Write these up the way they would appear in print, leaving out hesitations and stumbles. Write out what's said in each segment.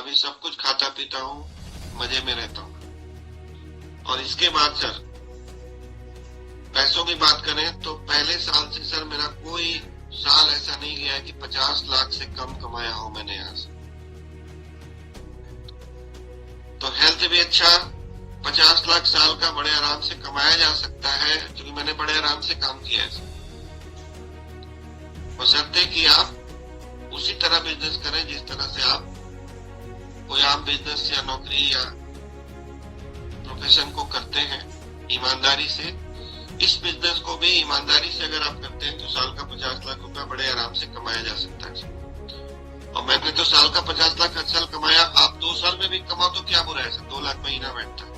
अभी सब कुछ खाता पीता हूँ, मजे में रहता हूँ। और इसके बाद सर पैसों की बात करें तो पहले साल से सर मेरा कोई साल ऐसा नहीं गया है कि 50 लाख से कम कमाया हो मैंने यहाँ से। तो हेल्थ भी अच्छा, 50 लाख साल का बड़े आराम से कमाया जा सकता है, क्योंकि मैंने बड़े आराम से काम किया है। बशर्ते कि आप उसी तरह बिजनेस करें जिस तरह से आप कोई आम बिजनेस या नौकरी या प्रोफेशन को करते हैं, ईमानदारी से। इस बिजनेस को भी ईमानदारी से अगर आप करते हैं तो साल का 50 लाख रुपया बड़े आराम से कमाया जा सकता है। और मैंने तो साल का 50 लाख हर साल कमाया। आप 2 साल में भी कमाओ तो क्या बुरा है सर, 2 लाख महीना बैठता है।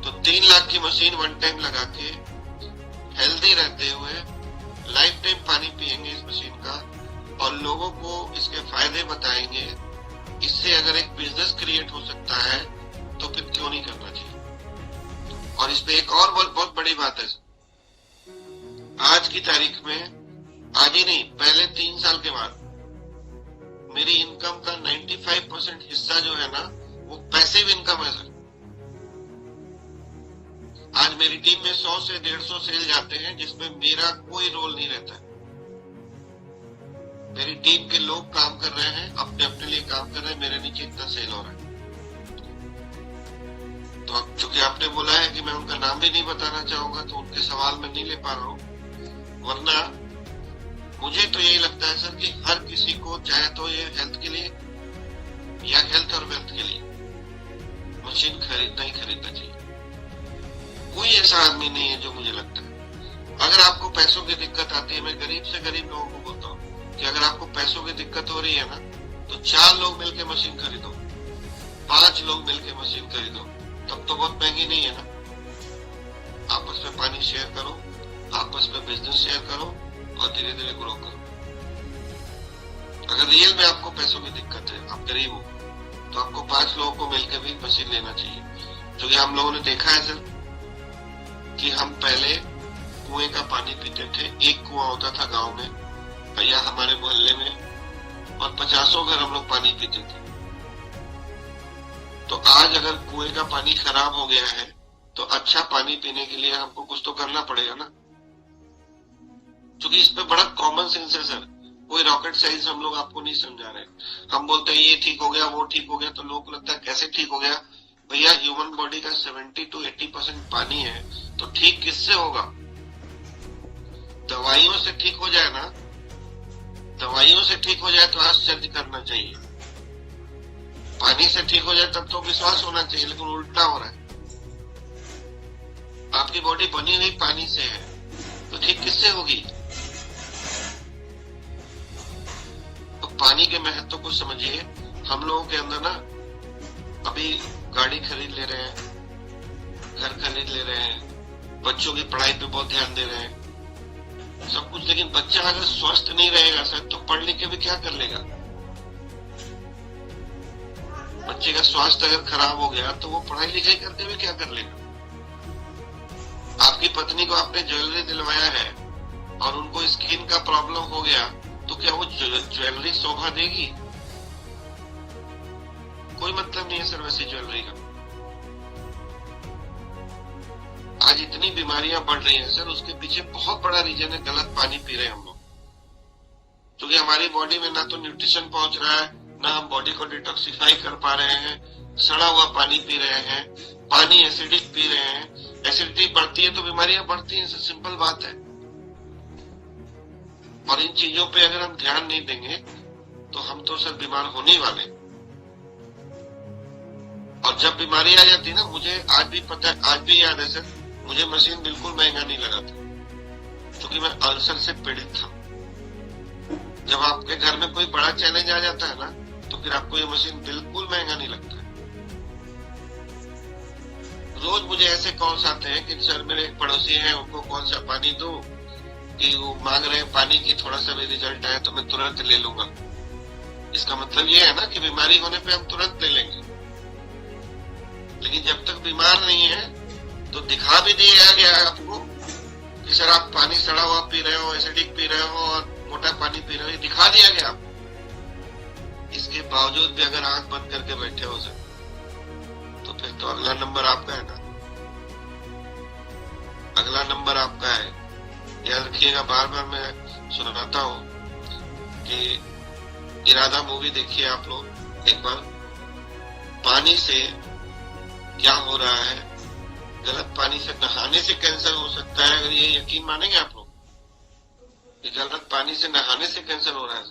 तो 3 लाख की मशीन वन टाइम लगा के हेल्दी रहते हुए लाइफ टाइम पानी पिएंगे इस मशीन का, और लोगों को इसके फायदे बताएंगे। इससे अगर एक बिजनेस क्रिएट हो सकता है तो फिर क्यों नहीं करना चाहिए। और इसमें एक और बहुत बड़ी बात है, आज की तारीख में, आज ही नहीं पहले 3 साल के बाद मेरी इनकम का 95% हिस्सा जो है ना वो पैसिव इनकम है सर। आज मेरी टीम में 100 से 150 सेल जाते हैं जिसमें मेरा कोई रोल नहीं रहता है। मेरी टीम के लोग काम कर रहे हैं, अपने अपने लिए काम कर रहे हैं, मेरे नीचे इतना सेल हो रहा है। तो अब चूंकि आपने बोला है कि मैं उनका नाम भी नहीं बताना चाहूंगा तो उनके सवाल में नहीं ले पा रहा हूँ। वरना मुझे तो यही लगता है सर कि हर किसी को चाहे तो ये हेल्थ के लिए या हेल्थ और वेल्थ के लिए मशीन खरीदना ही खरीदना चाहिए। कोई ऐसा आदमी नहीं है जो मुझे लगता है। अगर आपको पैसों की दिक्कत आती है, मैं गरीब से गरीब लोगों को बोलता हूँ कि अगर आपको पैसों की दिक्कत हो रही है ना तो 4 लोग मिलकर मशीन खरीदो, 5 लोग मिलकर मशीन खरीदो, तब तो बहुत महंगी नहीं है ना। आपस में पानी शेयर करो, आपस में बिजनेस शेयर करो और धीरे धीरे ग्रो करो। अगर रियल में आपको पैसों की दिक्कत है, आप गरीब हो, तो आपको 5 लोगों को मिलकर भी मशीन लेना चाहिए। क्योंकि हम लोगों ने देखा है सर कि हम पहले कुएं का पानी पीते थे। एक कुआं होता था गांव में या हमारे मोहल्ले में, और 50 घर हम लोग पानी पीते थे। तो आज अगर कुएं का पानी खराब हो गया है तो अच्छा पानी पीने के लिए हमको कुछ तो करना पड़ेगा ना। क्योंकि इसमें बड़ा कॉमन सेंस है सर, कोई रॉकेट साइंस हम लोग आपको नहीं समझा रहे। हम बोलते हैं ये ठीक हो गया, वो ठीक हो गया, तो लोगों को लगता है कैसे ठीक हो गया। भैया ह्यूमन बॉडी का 70 to 80% पानी है, तो ठीक किससे होगा? दवाइयों से ठीक हो जाए ना, दवाइयों से ठीक हो जाए तो आश्चर्य करना चाहिए। पानी से ठीक हो जाए तब तो विश्वास होना चाहिए, लेकिन उल्टा हो रहा है। आपकी बॉडी बनी हुई पानी से है तो ठीक किससे होगी? तो पानी के महत्व को समझिए। हम लोगों के अंदर ना अभी गाड़ी खरीद ले रहे हैं, घर खरीद ले रहे हैं, बच्चों की पढ़ाई पे बहुत ध्यान दे रहे हैं, सब कुछ। लेकिन बच्चा अगर स्वस्थ नहीं रहेगा सर तो पढ़ लिख के भी क्या कर लेगा? बच्चे का स्वास्थ्य अगर खराब हो गया तो वो पढ़ाई लिखाई करके भी क्या कर लेगा? आपकी पत्नी को आपने ज्वेलरी दिलवाया है और उनको स्किन का प्रॉब्लम हो गया तो क्या वो ज्वेलरी शोभा देगी? कोई मतलब नहीं है सर वैसी ज्वेलरी का। आज इतनी बीमारियां बढ़ रही हैं सर, उसके पीछे बहुत बड़ा रीजन है गलत पानी पी रहे हैं हम लोग। क्योंकि हमारी बॉडी में ना तो न्यूट्रिशन पहुंच रहा है, ना हम बॉडी को डिटॉक्सिफाई कर पा रहे हैं, सड़ा हुआ पानी पी रहे हैं, पानी एसिडिक पी रहे हैं। एसिडिटी बढ़ती है तो बीमारियां बढ़ती हैं, सिंपल बात है। और इन चीजों पे अगर हम ध्यान नहीं देंगे तो हम तो सर बीमार होने वाले। और जब बीमारी आ जाती ना, मुझे आज भी पता है, आज भी याद है सर, मुझे मशीन बिल्कुल महंगा नहीं लगा था क्योंकि मैं अल्सर से पीड़ित था। जब आपके घर में कोई बड़ा चैलेंज आ जाता है ना तो फिर आपको ये मशीन बिल्कुल महंगा नहीं लगता है। रोज मुझे ऐसे कॉल्स आते हैं कि सर मेरे एक पड़ोसी हैं, उनको कौन सा पानी दूं कि वो मांग रहे हैं पानी की, थोड़ा सा भी रिजल्ट आए तो मैं तुरंत ले लूंगा। इसका मतलब ये है ना कि बीमारी होने पे हम तुरंत ले लेंगे, लेकिन जब तक बीमार नहीं है तो दिखा भी दिया गया है आपको कि सर आप पानी सड़ा हुआ पी रहे हो, एसिडिक पी रहे हो और मोटा पानी पी रहे हो, दिखा दिया गया आपको। इसके बावजूद भी अगर आंख बंद करके बैठे हो सर, तो फिर तो अगला नंबर आपका है ना, अगला नंबर आपका है। याद रखिएगा, बार बार मैं सुनाता हूँ कि इरादा मूवी देखिए आप लोग एक बार। पानी से क्या हो रहा है, गलत पानी से नहाने से कैंसर हो सकता है, अगर ये यकीन मानेंगे आप लोग कि गलत पानी से नहाने से कैंसर हो रहा है।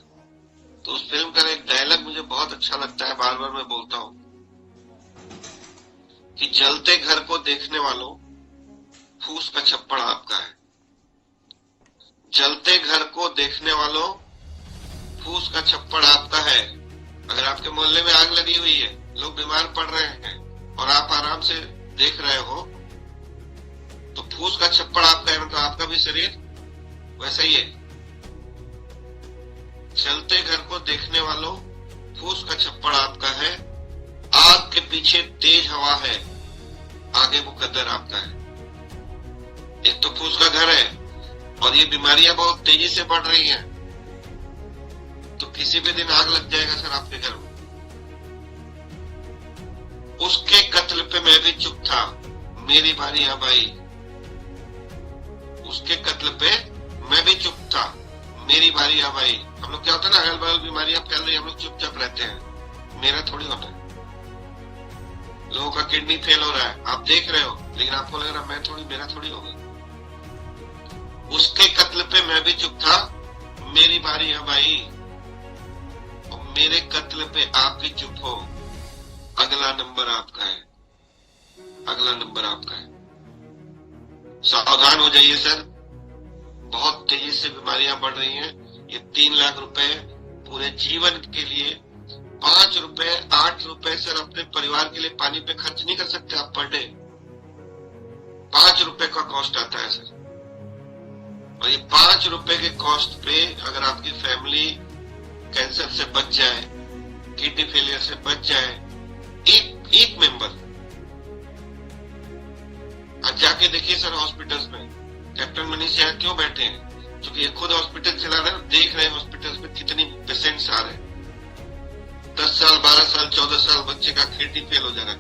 तो उस फिल्म का एक डायलॉग मुझे बहुत अच्छा लगता है, बार बार मैं बोलता हूँ कि जलते घर को देखने वालों, फूस का छप्पड़ आपका है। जलते घर को देखने वालों, फूस का छप्पड़ आपका है। अगर आपके मोहल्ले में आग लगी हुई है, लोग बीमार पड़ रहे हैं और आप आराम से देख रहे हो, तो फूस का छप्पड़ आपका है, मतलब आपका भी शरीर वैसा ही है। चलते घर को देखने वालों, फूस का छप्पड़ आपका है। आग के पीछे तेज हवा है, आगे मुकद्दर आपका है। एक तो फूस का घर है और ये बीमारियां बहुत तेजी से बढ़ रही हैं, तो किसी भी दिन आग लग जाएगा सर आपके घर में। उसके कत्ल पे मैं भी चुप था, मेरी बारी अब आई। उसके कत्ल पे मैं भी चुप था, मेरी बारी अब आई। हम लोग क्या होता है ना, अगल बगल बीमारियां फैल रही है, हम लोग चुपचाप रहते हैं, मेरा थोड़ी होता है। लोगों का किडनी फेल हो रहा है, आप देख रहे हो, लेकिन आपको लग रहा है मैं थोड़ी, मेरा थोड़ी होगा। उसके कत्ल पे मैं भी चुप था, मेरी बारी अब आई। और मेरे कत्ल पे आप भी चुप हो, अगला नंबर आपका है, अगला नंबर आपका है। सावधान हो जाइए सर, बहुत तेजी से बीमारियां बढ़ रही हैं। ये 3 लाख रुपए पूरे जीवन के लिए, 5 रुपए 8 रुपए सर अपने परिवार के लिए पानी पे खर्च नहीं कर सकते आप पर डे। 5 रुपए का कॉस्ट आता है सर, और ये 5 रुपए के कॉस्ट पे अगर आपकी फैमिली कैंसर से बच जाए, किडनी फेलियर से बच जाए, एक मेंबर, आज जाके देखिए सर हॉस्पिटल्स में कैप्टन मनीष यहाँ क्यों बैठे हैं, क्योंकि ये खुद हॉस्पिटल चला रहे हैं, देख रहे हैं हॉस्पिटल्स में कितनी पेशेंट्स आ रहे हैं। 10 साल 12 साल 14 साल बच्चे का किडनी फेल हो जा रहा है,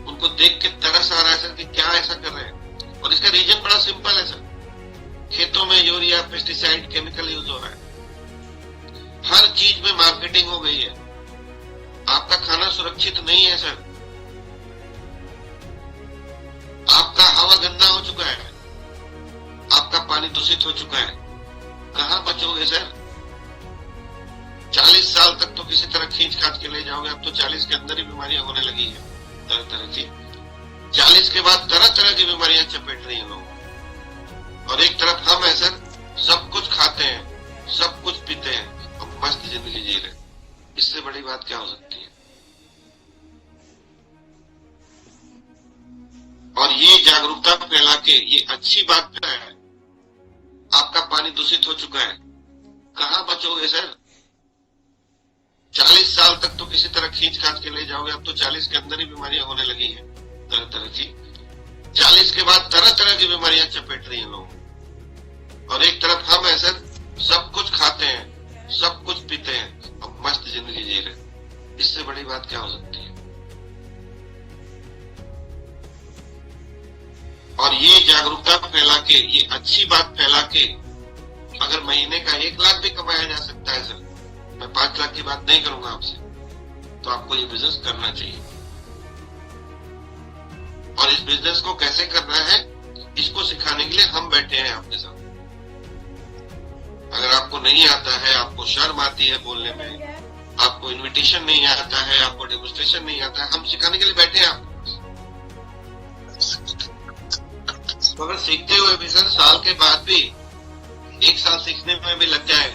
उनको देख के तरस आ रहा है सर कि क्या ऐसा कर रहे हैं। और इसका रीजन बड़ा सिंपल है सर, खेतों में यूरिया पेस्टिसाइड केमिकल यूज हो रहा है, हर चीज में मार्केटिंग हो गई है। आपका खाना सुरक्षित नहीं है सर, आपका हवा गंदा हो चुका है, आपका पानी दूषित हो चुका है, कहां बचोगे सर। 40 साल तक तो किसी तरह खींच खाच के ले जाओगे, अब तो 40 के अंदर ही बीमारियां होने लगी है तरह तरह की। 40 के बाद तरह तरह की बीमारियां चपेट रही हैं लोग। और एक तरफ हम है सर, सब कुछ खाते हैं, सब कुछ पीते हैं और मस्त जिंदगी जी रहे। इससे बड़ी बात क्या हो सकती है। और ये जागरूकता फैला के, ये अच्छी बात है, आपका पानी दूषित हो चुका है, कहां बचोगे सर। 40 साल तक तो किसी तरह खींच खाच के ले जाओगे, अब तो 40 के अंदर ही बीमारियां होने लगी हैं तरह तरह की। 40 के बाद तरह तरह की बीमारियां चपेट रही हैं लोग। और एक तरफ हम है सर, सब कुछ खाते हैं, सब कुछ पीते हैं और मस्त जिंदगी जी रहे। इससे बड़ी बात क्या हो सकती है। और ये जागरूकता फैला के, ये अच्छी बात फैला के, अगर महीने का 1 लाख भी कमाया जा सकता है सर, मैं 5 लाख की बात नहीं करूंगा आपसे, तो आपको ये बिजनेस करना चाहिए। और इस बिजनेस को कैसे करना है, इसको सिखाने के लिए हम बैठे हैं आपके साथ। अगर आपको नहीं आता है, आपको शर्म आती है बोलने में, आपको इनविटेशन नहीं आता है, आपको डेमोन्स्ट्रेशन नहीं आता है, हम सिखाने के लिए बैठे हैं आपको। तो अगर सीखते हुए भी सर साल के बाद भी, 1 साल सीखने में भी लग जाए,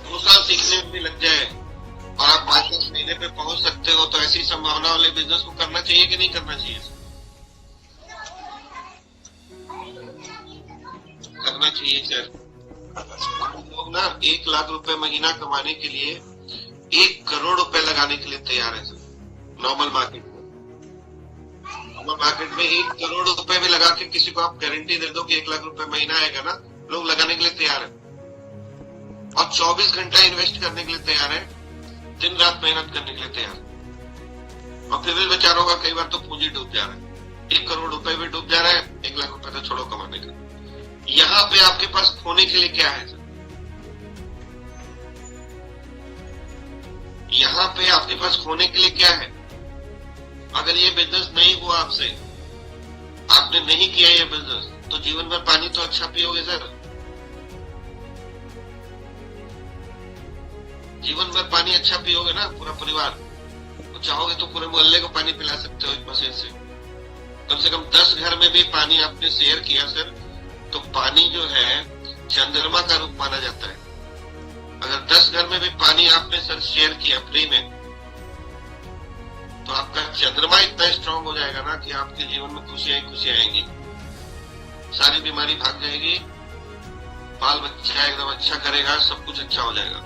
2 साल सीखने में भी लग जाए, और आप 5-10 महीने पे पहुंच सकते हो, तो ऐसी संभावना वाले बिजनेस को करना चाहिए कि नहीं करना चाहिए। करना चाहिए सर। लोग ना 1 लाख रुपए महीना कमाने के लिए 1 करोड़ रुपए लगाने के लिए तैयार है सर। नॉर्मल मार्केट में, नॉर्मल मार्केट में 1 करोड़ रुपए भी लगा के किसी को आप गारंटी दे दो कि 1 लाख रुपए महीना आएगा ना, लोग लगाने के लिए तैयार है। और 24 घंटा इन्वेस्ट करने के लिए तैयार है, दिन रात मेहनत करने के लिए तैयार है, और फिर भी बेचारों का कई बार तो पूंजी डूब जा रहा है, 1 करोड़ रुपए भी डूब जा रहा है, 1 लाख रुपए तो छोड़ो कमाने का। यहाँ पे आपके पास खोने के लिए क्या है सर? यहाँ पे आपके पास खोने के लिए क्या है? अगर ये बिजनेस नहीं हुआ आपसे, आपने नहीं किया ये बिजनेस, तो जीवन भर पानी तो अच्छा पियोगे सर, जीवन भर पानी अच्छा पियोगे ना पूरा परिवार, तो चाहोगे तो पूरे मोहल्ले को पानी पिला सकते हो एक मशीन से। कम से कम 10 घर में भी पानी आपने शेयर किया सर, तो पानी जो है चंद्रमा का रूप माना जाता है। अगर 10 घर में भी पानी आपने सर शेयर किया फ्री में, तो आपका चंद्रमा इतना स्ट्रांग हो जाएगा ना कि आपके जीवन में खुशियां ही खुशियां आएंगी, सारी बीमारी भाग जाएगी, बाल बच्चा एकदम अच्छा करेगा, सब कुछ अच्छा हो जाएगा।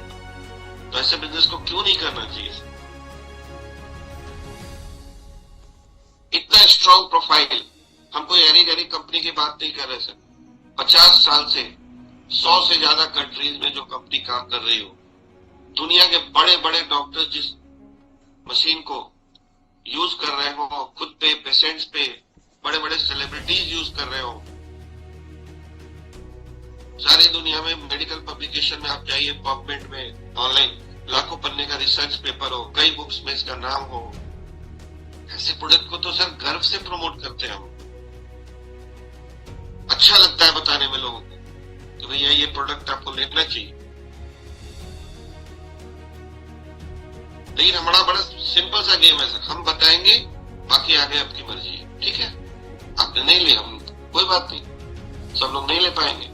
तो ऐसे बिजनेस को क्यों नहीं करना चाहिए? इतना स्ट्रांग प्रोफाइल, हम कोई एरी गैरी कंपनी की बात नहीं कर रहे सर। 50 साल से 100 से ज्यादा कंट्रीज में जो कंपनी काम कर रही हो, दुनिया के बड़े बड़े डॉक्टर्स जिस मशीन को यूज कर रहे हो, खुद पे, पेशेंट्स पे, बड़े बड़े सेलिब्रिटीज यूज कर रहे हो, सारी दुनिया में मेडिकल पब्लिकेशन में आप जाइए, पॉपमेट में, ऑनलाइन लाखों पन्ने का रिसर्च पेपर हो, कई बुक्स में इसका नाम हो। ऐसे प्रोडक्ट को तो सर गर्व से प्रमोट करते हैं हम, अच्छा लगता है बताने में लोगों को तो भैया ये प्रोडक्ट आपको लेना चाहिए। लेकिन हमारा बड़ा सिंपल सा गेम है सर, हम बताएंगे, बाकी आगे आपकी मर्जी है, ठीक है? आपने नहीं लिया, हम कोई बात नहीं, सब लोग नहीं ले पाएंगे।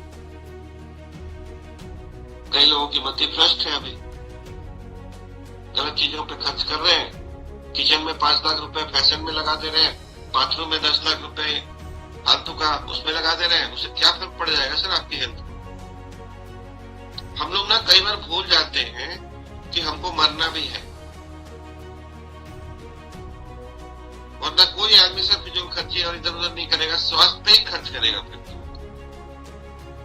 कई लोगों की मति भ्रष्ट है, अभी गलत चीजों पे खर्च कर रहे हैं, किचन में 5 लाख रुपए फैशन में लगा दे रहे हैं, बाथरूम में 10 लाख रुपए फालतू का उसमें लगा दे रहे हैं, उससे क्या फर्क पड़ जाएगा सर आपकी हेल्थ? हम लोग ना कई बार भूल जाते हैं कि हमको मरना भी है, वरना कोई आदमी सर फिजूल खर्ची और इधर उधर नहीं करेगा, स्वास्थ्य पे ही खर्च करेगा फिर।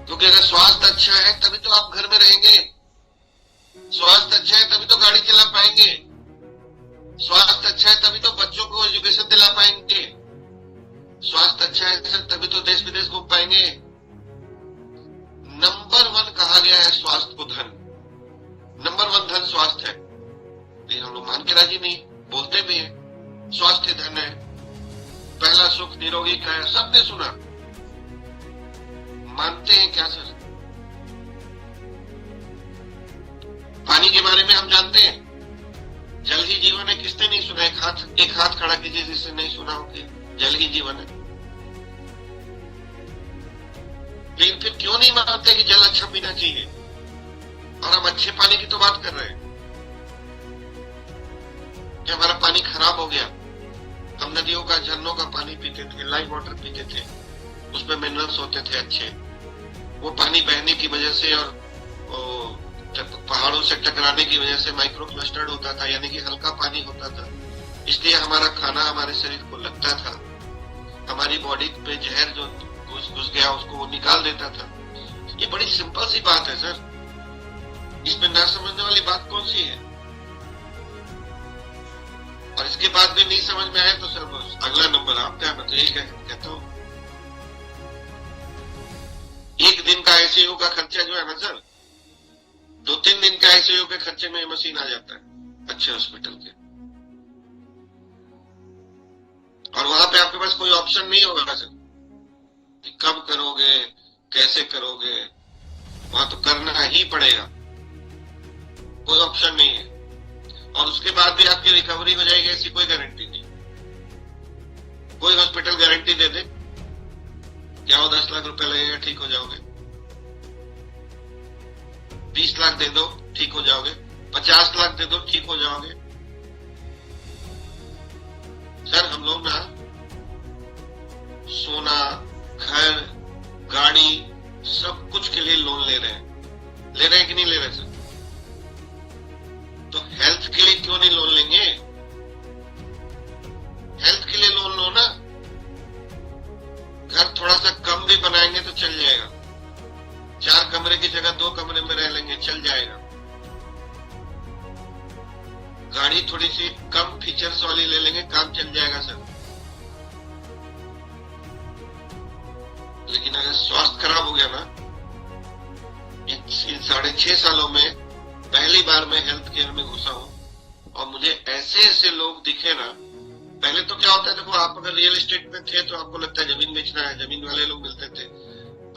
क्योंकि अगर स्वास्थ्य अच्छा है तभी तो आप घर में रहेंगे, स्वास्थ्य अच्छा है तभी तो गाड़ी चला पाएंगे, स्वास्थ्य अच्छा है तभी तो बच्चों को एजुकेशन दिला पाएंगे, स्वास्थ्य अच्छा है सर तभी तो देश विदेश घूम पाएंगे। नंबर 1 कहा गया है स्वास्थ्य को धन, नंबर 1 धन स्वास्थ्य है, लेकिन हम लोग मान के राजी नहीं, बोलते भी हैं स्वास्थ्य धन है, पहला सुख निरोगी का है, सबने सुना, मानते हैं क्या सर? पानी के बारे में हम जानते हैं, जल ही जीवन है, किसने नहीं सुना? एक हाथ खड़ा कीजिए जिससे नहीं सुना हो कि जल ही जीवन है। लेकिन फिर क्यों नहीं मानते कि जल अच्छा पीना चाहिए? और हम अच्छे पानी की तो बात कर रहे हैं कि हमारा पानी खराब हो गया, हम नदियों का, झरनों का पानी पीते थे, लाइव वाटर पीते थे, उसमें मिनरल्स होते थे अच्छे, वो पानी बहने की वजह से और पहाड़ों से टकराने की वजह से माइक्रो क्लस्टर्ड होता था, यानी कि हल्का पानी होता था, इसलिए हमारा खाना हमारे शरीर को लगता था, हमारी बॉडी पे जहर जो घुस गया उसको वो निकाल देता था। ये बड़ी सिंपल सी बात है सर, इसमें ना समझने वाली बात कौन सी है? और इसके बाद भी नहीं समझ में आए तो सर अगला नंबर आप क्या बताइए, कहता हूँ 1 दिन का आईसीयू का खर्चा जो है ना सर, 2-3 दिन का आईसीयू के खर्चे में मशीन आ जाता है अच्छे हॉस्पिटल के, और वहां पे आपके पास कोई ऑप्शन नहीं होगा सर कि कब करोगे, कैसे करोगे, वहां तो करना ही पड़ेगा, कोई ऑप्शन नहीं है। और उसके बाद भी आपकी रिकवरी हो जाएगी ऐसी कोई गारंटी नहीं। कोई हॉस्पिटल गारंटी दे दे क्या वो 10 लाख रुपए लगेगा ठीक हो जाओगे, 20 लाख दे दो ठीक हो जाओगे, 50 लाख दे दो ठीक हो जाओगे? सर हम लोग ना सोना, घर, गाड़ी, सब कुछ के लिए लोन ले रहे हैं कि नहीं ले रहे सर? तो हेल्थ के लिए क्यों नहीं लोन लेंगे? हेल्थ के लिए लोन लो ना, घर थोड़ा सा कम भी बनाएंगे तो चल जाएगा, 4 कमरे की जगह 2 कमरे में रह लेंगे, चल जाएगा। गाड़ी थोड़ी सी कम फीचर्स वाली ले लेंगे, काम चल जाएगा सर। लेकिन अगर स्वास्थ्य खराब हो गया ना, इन 6.5 सालों में पहली बार मैं हेल्थ केयर में घुसा हूं और मुझे ऐसे ऐसे लोग दिखे ना। पहले तो क्या होता है, देखो आप अगर रियल एस्टेट में थे तो आपको लगता है जमीन बेचना है, जमीन वाले लोग मिलते थे।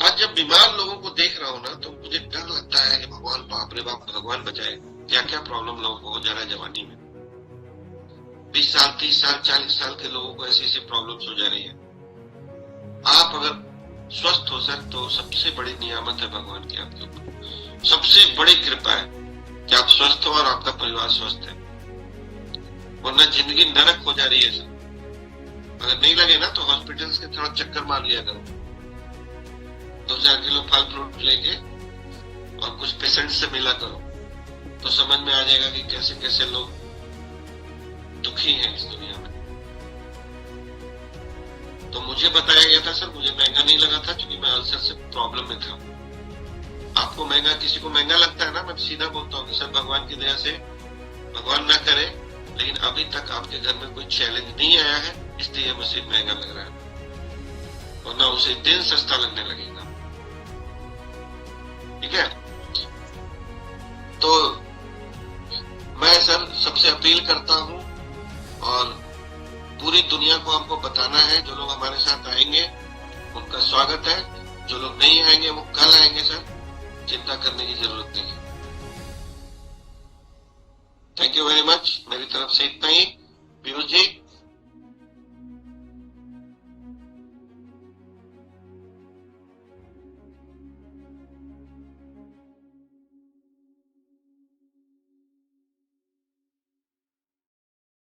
आज जब बीमार लोगों को देख रहा हूं ना, तो मुझे डर लगता है कि भगवान, बाप रे बाप, भगवान बचाए, क्या क्या प्रॉब्लम लोगों को हो जा रहा है जवानी में। 20 साल, 30 साल, 40 साल के लोगों को ऐसी ऐसी प्रॉब्लम्स हो जा रही है। आप अगर स्वस्थ हो सर, तो सबसे बड़ी नियामत है भगवान की आपके ऊपर, सबसे बड़ी कृपा है कि आप स्वस्थ हो और आपका परिवार स्वस्थ है। वरना जिंदगी नरक हो जा रही है सर। अगर नहीं लगे ना तो हॉस्पिटल्स के थोड़ा चक्कर मार लिया करो, 2-4 किलो फल फ्रूट लेके और कुछ पेशेंट से मिला करो, तो समझ में आ जाएगा कि कैसे कैसे लोग दुखी हैं इस दुनिया में। तो मुझे बताया गया था सर, मुझे महंगा नहीं लगा था क्योंकि मैं अल्सर से प्रॉब्लम में था। आपको महंगा, किसी को महंगा लगता है ना, मैं सीधा बोलता हूँ कि सर भगवान की दया से, भगवान ना करे, लेकिन अभी तक आपके घर में कोई चैलेंज नहीं आया है, इसलिए मशीन महंगा लग रहा है, वरना उसे दिन सस्ता लगने लगेगा। ठीक है, तो मैं सर सबसे अपील करता हूं और पूरी दुनिया को हमको बताना है, जो लोग हमारे साथ आएंगे उनका स्वागत है, जो लोग नहीं आएंगे वो कल आएंगे सर, चिंता करने की जरूरत नहीं है। थैंक यू वेरी मच, मेरी तरफ से इतना ही। पीयूष जी।